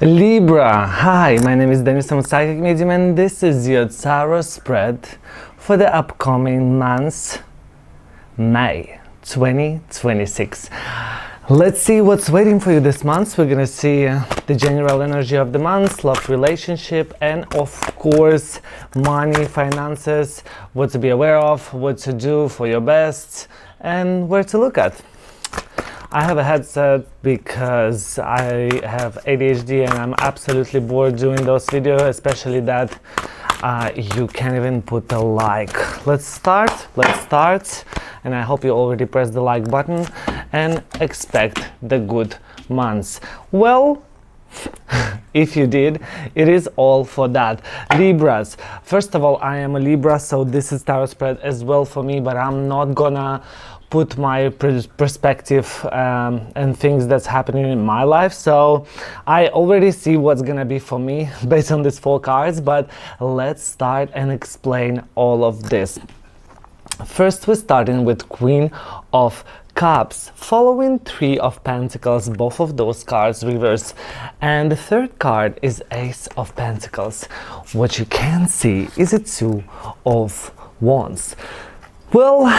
Libra, hi, my name is Dennis, I'm a psychic medium, and this is your tarot spread for the upcoming month, May 2026. Let's see what's waiting for you this month. We're gonna see the general energy of the month, love, relationship, and of course money, finances, what to be aware of, what to do for your best, and where to look at. I have a headset because I have ADHD and I'm absolutely bored doing those videos, especially that you can't even put a like. Let's start, and I hope you already pressed the like button and expect the good months. Well, if you did, it is all for that. Libras, first of all, I am a Libra, so this is tarot spread as well for me, but I'm not gonna put my perspective and things that's happening in my life, so I already see what's gonna be for me based on these 4 cards, but let's start and explain all of this. First, we're starting with Queen of Cups, following 3 of Pentacles, both of those cards reversed, and the 3rd card is Ace of Pentacles. What you can see is a 2 of Wands. Well,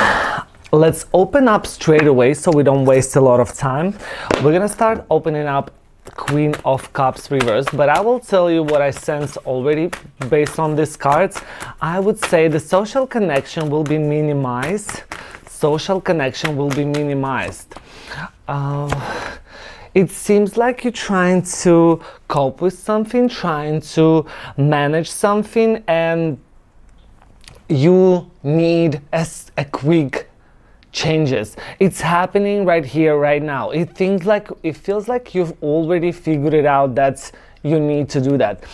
let's open up straight away so we don't waste a lot of time. We're gonna start opening up Queen of Cups reversed, but I will tell you what I sense already based on these cards. I would say the social connection will be minimized. It seems like you're trying to cope with something, trying to manage something, and you need a quick changes. It's happening right here, right now. It feels like you've already figured it out that you need to do that.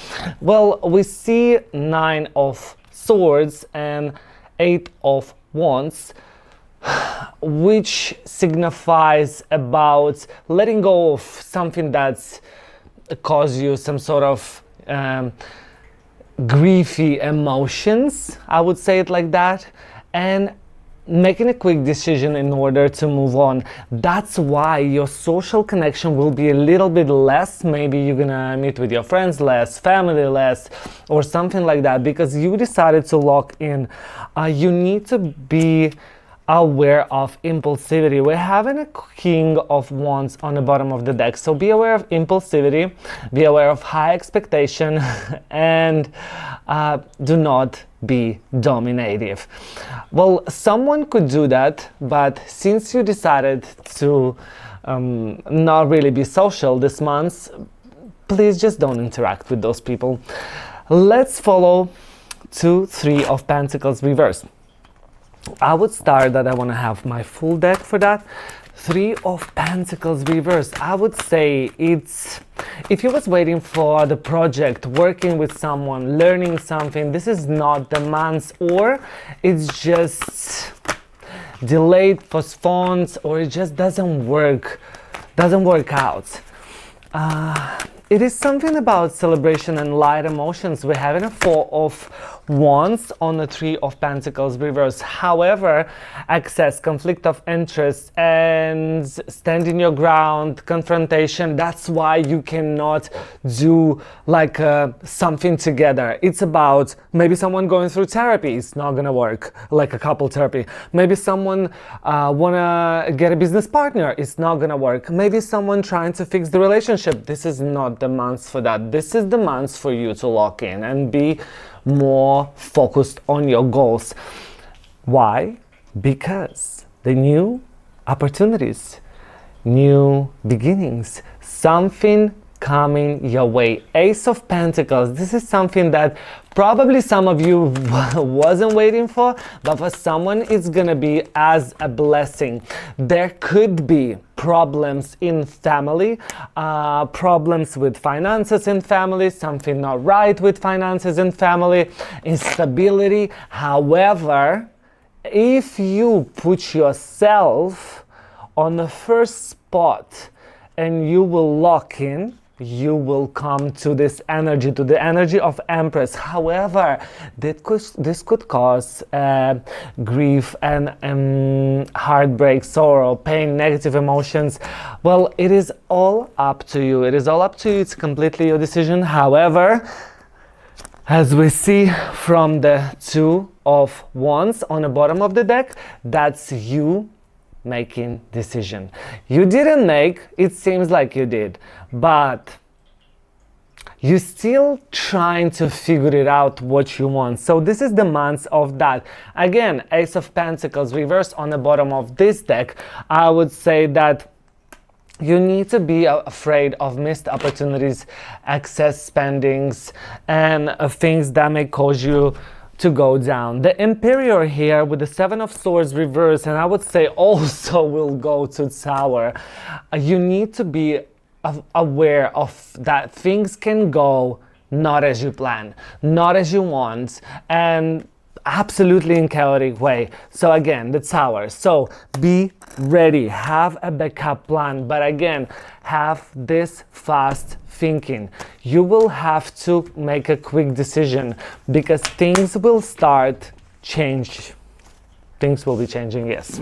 Well, we see 9 of Swords and 8 of Wands, which signifies about letting go of something that's caused you some sort of griefy emotions, I would say it like that, and making a quick decision in order to move on. That's why your social connection will be a little bit less. Maybe you're gonna meet with your friends less, family less, or something like that, because you decided to lock in. You need to be aware of impulsivity. We're having a King of Wands on the bottom of the deck, so be aware of impulsivity, be aware of high expectation, and do not be dominative. Well, someone could do that, but since you decided to not really be social this month, please just don't interact with those people. Let's follow 2, 3 of Pentacles reversed. I would start that I want to have my full deck for that. 3 of Pentacles reversed. I would say it's, if you was waiting for the project, working with someone, learning something, this is not the month, or it's just delayed, postponed, or it just doesn't work out. It is something about celebration and light emotions. We're having a 4 of Wands on the 3 of Pentacles reversed. However, access, conflict of interest, and standing your ground, confrontation, that's why you cannot do like something together. It's about maybe someone going through therapy, it's not gonna work, like a couple therapy. Maybe someone wanna get a business partner, it's not gonna work. Maybe someone trying to fix the relationship. This is not the month for that. This is the month for you to lock in and be more focused on your goals. Why? Because the new opportunities, new beginnings, something coming your way. Ace of Pentacles, this is something that probably some of you wasn't waiting for, but for someone it's gonna be as a blessing. There could be problems in family, problems with finances in family, something not right with finances in family, instability. However, if you put yourself on the first spot and you will lock in, you will come to this energy, to the energy of Empress. However, this could cause grief and heartbreak, sorrow, pain, negative emotions. Well, it is all up to you. It is all up to you. It's completely your decision. However, as we see from the Two of Wands on the bottom of the deck, that's you making decision. You didn't make, it seems like you did, but you're still trying to figure it out what you want. So this is the month of that. Again, Ace of Pentacles reversed on the bottom of this deck. I would say that you need to be afraid of missed opportunities, excess spendings, and things that may cause you to go down. The Emperor here with the Seven of Swords reversed, and I would say also will go to Tower. You need to be aware of that things can go not as you plan, not as you want, and absolutely in chaotic way. So again, the Tower. So be ready, have a backup plan, but again, have this fast thinking. You will have to make a quick decision because things will start change. Things will be changing, yes.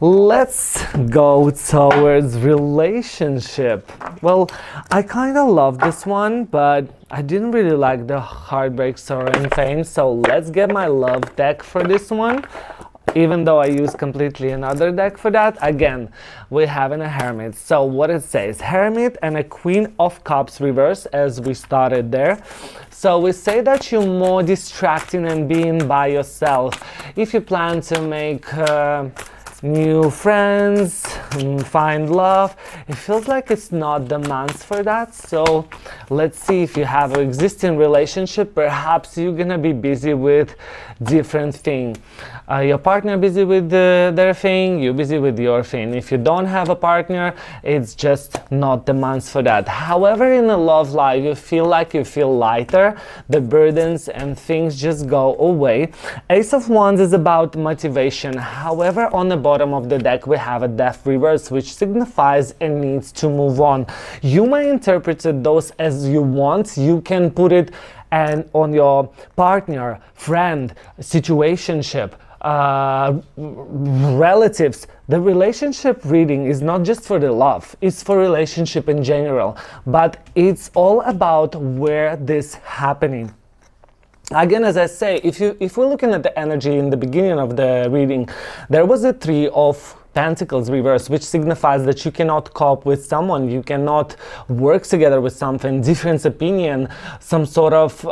Let's go towards relationship. Well, I kind of love this one, but I didn't really like the heartbreak, sorrow, and pain. So let's get my love deck for this one. Even though I use completely another deck for that, again, we have a Hermit. So what it says, Hermit and a Queen of Cups reverse, as we started there. So we say that you're more distracting and being by yourself. If you plan to make new friends, find love, it feels like it's not the month for that. So let's see, if you have an existing relationship, perhaps you're gonna be busy with different thing. Your partner busy with their thing, you're busy with your thing. If you don't have a partner, it's just not the month for that. However, in a love life, you feel like you feel lighter, the burdens and things just go away. Ace of Wands is about motivation. However, on the bottom of the deck, we have a Death reverse, which signifies a need to move on. You may interpret those as you want. You can put it and on your partner, friend, situationship, relatives. The relationship reading is not just for the love, it's for relationship in general, but it's all about where this happening. Again, as I say, if we're looking at the energy in the beginning of the reading, there was a Three of Pentacles reverse, which signifies that you cannot cope with someone, you cannot work together with something, different opinion, some sort of,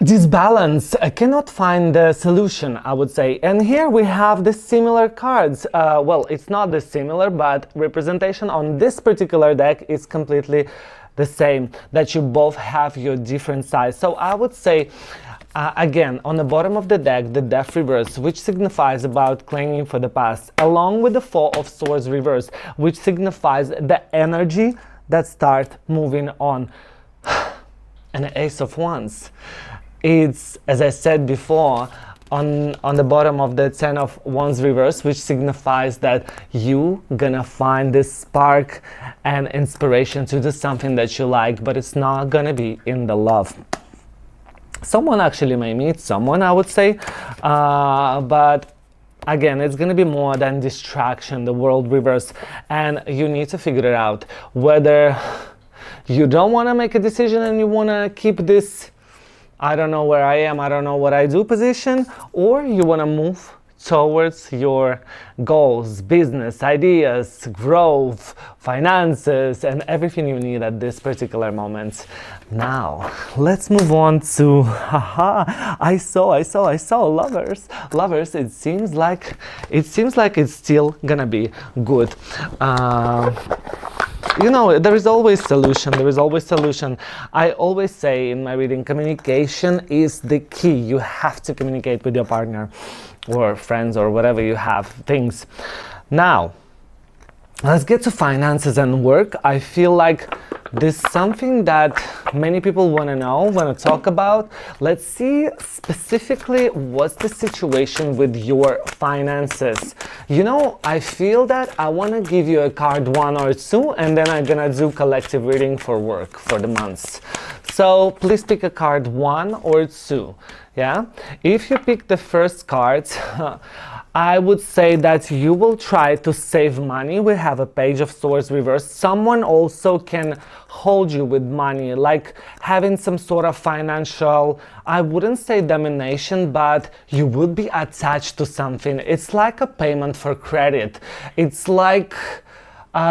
disbalance, I cannot find the solution, I would say. And here we have the similar cards. Well, it's not the similar, but representation on this particular deck is completely the same, that you both have your different sides. So I would say, again, on the bottom of the deck, the Death reverse, which signifies about clinging for the past, along with the Four of Swords reverse, which signifies the energy that start moving on. And the Ace of Wands. It's, as I said before, on the bottom of the Ten of Wands reverse, which signifies that you gonna find this spark and inspiration to do something that you like, but it's not gonna be in the love. Someone actually may meet someone, I would say, but again, it's gonna be more than distraction, the World reverse, and you need to figure it out whether you don't want to make a decision and you want to keep this I don't know where I am, I don't know what I do position, or you want to move towards your goals, business, ideas, growth, finances, and everything you need at this particular moment. Now, let's move on to, I saw lovers. Lovers, it seems like it's still gonna be good. You know, there is always solution. I always say in my reading, communication is the key. You have to communicate with your partner or friends or whatever you have, things. Now, Let's get to finances and work. I feel like this is something that many people want to know, want to talk about. Let's see specifically what's the situation with your finances. You know, I feel that I want to give you a card 1 or 2, and then I'm gonna do collective reading for work for the months. So please pick a card 1 or 2. Yeah, if you pick the first card, I would say that you will try to save money. We have a Page of Swords reversed. Someone also can hold you with money, like having some sort of financial, I wouldn't say domination, but you would be attached to something. It's like a payment for credit. It's like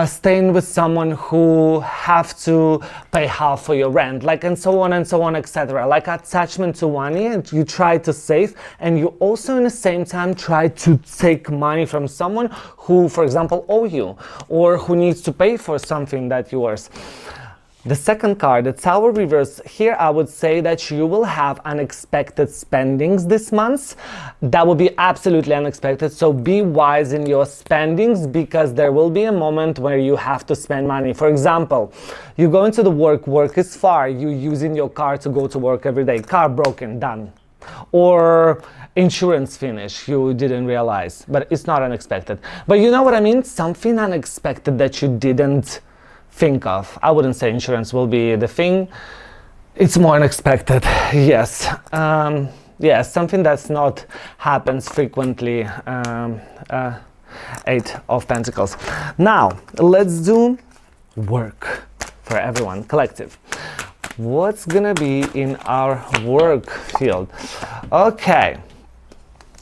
staying with someone who have to pay half for your rent, like, and so on, etc. Like attachment to money, and you try to save, and you also in the same time try to take money from someone who, for example, owe you, or who needs to pay for something that yours. The second card, the Tower reverse, here I would say that you will have unexpected spendings this month. That will be absolutely unexpected, so be wise in your spendings, because there will be a moment where you have to spend money. For example, you go into the work is far, you using your car to go to work every day, car broken, done. Or insurance finish, you didn't realize, but it's not unexpected. But you know what I mean? Something unexpected that you didn't think of. I wouldn't say insurance will be the thing. It's more unexpected. Yes. Yeah, something that's not happens frequently. 8 of Pentacles. Now, let's do work for everyone, collective. What's gonna be in our work field? Okay.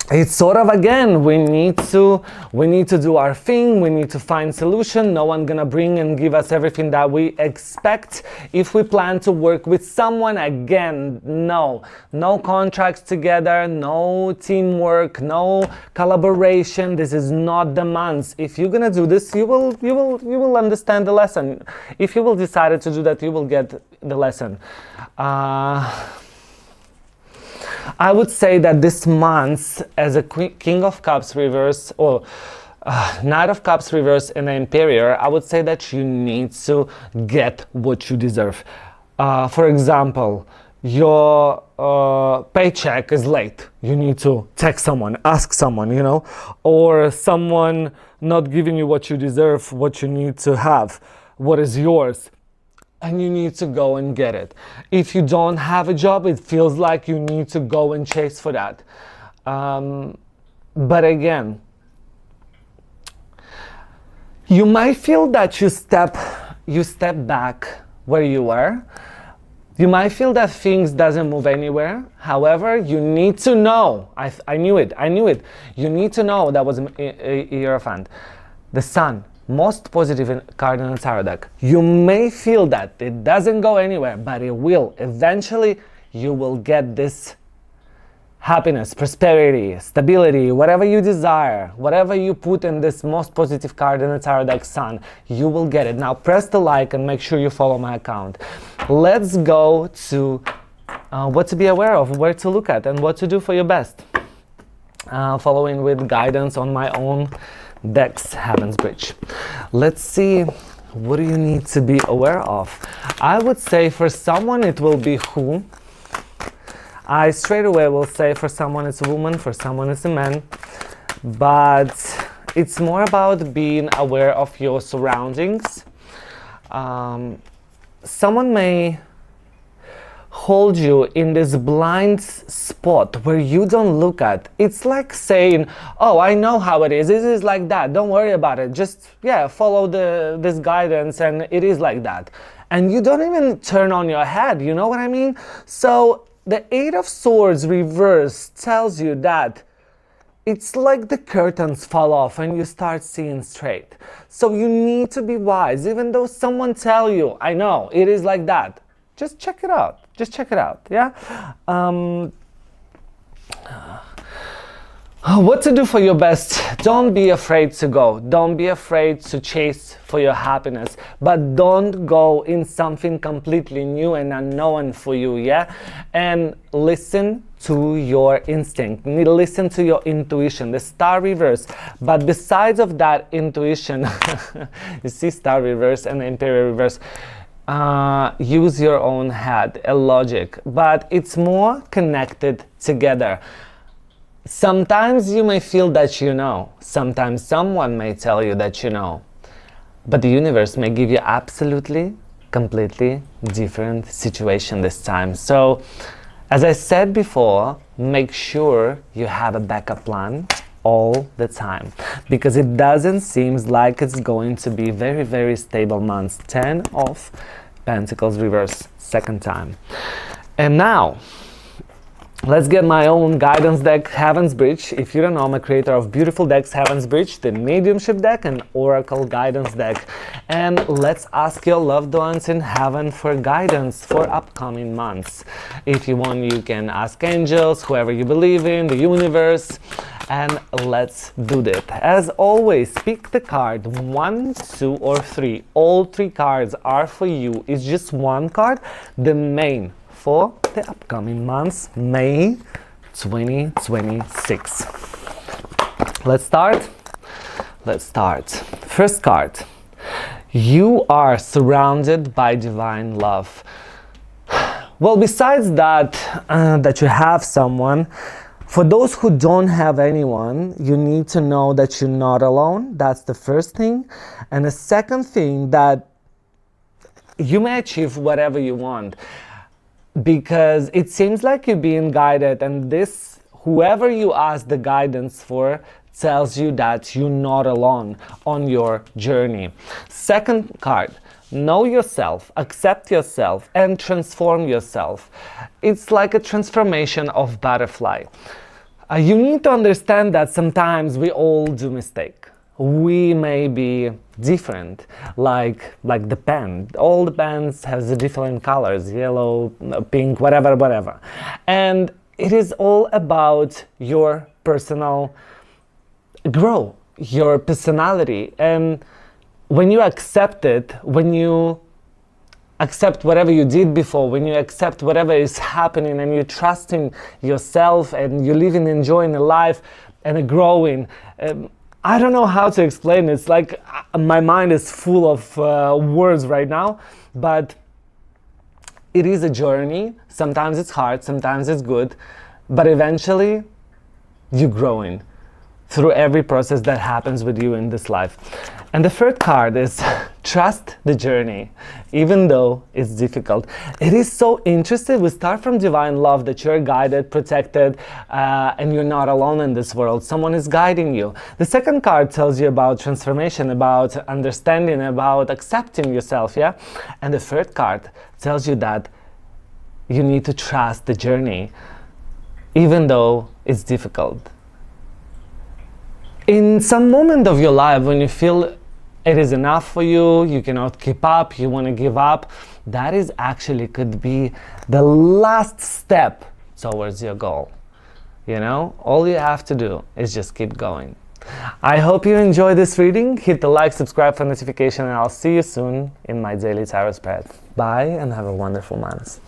It's sort of, again, we need to do our thing, we need to find solution. No one gonna bring and give us everything that we expect. If we plan to work with someone, again, no contracts together, no teamwork, no collaboration. This is not the month. If you're gonna do this, you will understand the lesson. If you will decide to do that, you will get the lesson. I would say that this month, as a King of Cups reverse, or Knight of Cups reverse and an Emperor, I would say that you need to get what you deserve. For example, your paycheck is late. You need to text someone, ask someone, you know, or someone not giving you what you deserve, what you need to have, what is yours. And you need to go and get it. If you don't have a job, it feels like you need to go and chase for that. But again, you might feel that you step back where you were. You might feel that things doesn't move anywhere. However, you need to know. I knew it. You need to know. That was a Hierophant. The Sun. Most positive card in the tarot deck. You may feel that it doesn't go anywhere, but it will. Eventually, you will get this happiness, prosperity, stability, whatever you desire, whatever you put in this most positive card in the tarot deck, Sun, you will get it. Now, press the like and make sure you follow my account. Let's go to what to be aware of, where to look at, and what to do for your best. Following with guidance on my own decks, Heaven's Bridge. Let's see, what do you need to be aware of? I would say for someone it will be who. I straight away will say for someone it's a woman, for someone it's a man. But it's more about being aware of your surroundings. Someone may hold you in this blind spot where you don't look at. It's like saying, oh, I know how it is. It is like that. Don't worry about it. Just, yeah, follow this guidance and it is like that. And you don't even turn on your head, you know what I mean? So the 8 of Swords reverse tells you that it's like the curtains fall off and you start seeing straight. So you need to be wise. Even though someone tell you, I know, it is like that. Just check it out. Yeah? What to do for your best? Don't be afraid to go. Don't be afraid to chase for your happiness. But don't go in something completely new and unknown for you, yeah? And listen to your instinct. Listen to your intuition, the star reverse. But besides of that intuition, you see star reverse and imperial reverse. Use your own head, a logic. But it's more connected together. Sometimes you may feel that you know. Sometimes someone may tell you that you know. But the universe may give you absolutely, completely different situation this time. So, as I said before, make sure you have a backup plan all the time. Because it doesn't seem like it's going to be very, very stable months. 10 of Pentacles reverse, second time. And now, let's get my own guidance deck, Heaven's Bridge. If you don't know, I'm a creator of beautiful decks, Heaven's Bridge, the Mediumship deck, and Oracle Guidance deck. And let's ask your loved ones in heaven for guidance for upcoming months. If you want, you can ask angels, whoever you believe in, the universe, and let's do that. As always, pick the card 1, 2, or 3. All 3 cards are for you. It's just one card, the main for the upcoming months, May 2026. Let's start. First card. You are surrounded by divine love. Well, besides that, that you have someone, for those who don't have anyone, you need to know that you're not alone. That's the first thing. And the second thing, that you may achieve whatever you want. Because it seems like you're being guided, and this, whoever you ask the guidance for, tells you that you're not alone on your journey. Second card, know yourself, accept yourself, and transform yourself. It's like a transformation of butterfly. You need to understand that sometimes we all do mistakes. We may be different, like the pen. All the pens have the different colors, yellow, pink, whatever. And it is all about your personal growth, your personality. And when you accept it, when you accept whatever you did before, when you accept whatever is happening, and you trust in yourself, and you live in enjoying the life and growing, I don't know how to explain it. It's like my mind is full of words right now, but it is a journey. Sometimes it's hard, sometimes it's good, but eventually you're growing through every process that happens with you in this life. And the third card is trust the journey, even though it's difficult. It is so interesting. We start from divine love, that you're guided, protected, and you're not alone in this world. Someone is guiding you. The second card tells you about transformation, about understanding, about accepting yourself, yeah? And the third card tells you that you need to trust the journey, even though it's difficult. In some moment of your life, when you feel it is enough for you, you cannot keep up, you want to give up, that is actually could be the last step towards your goal. You know, all you have to do is just keep going. I hope you enjoyed this reading. Hit the like, subscribe for notification, and I'll see you soon in my daily tarot spread. Bye, and have a wonderful month.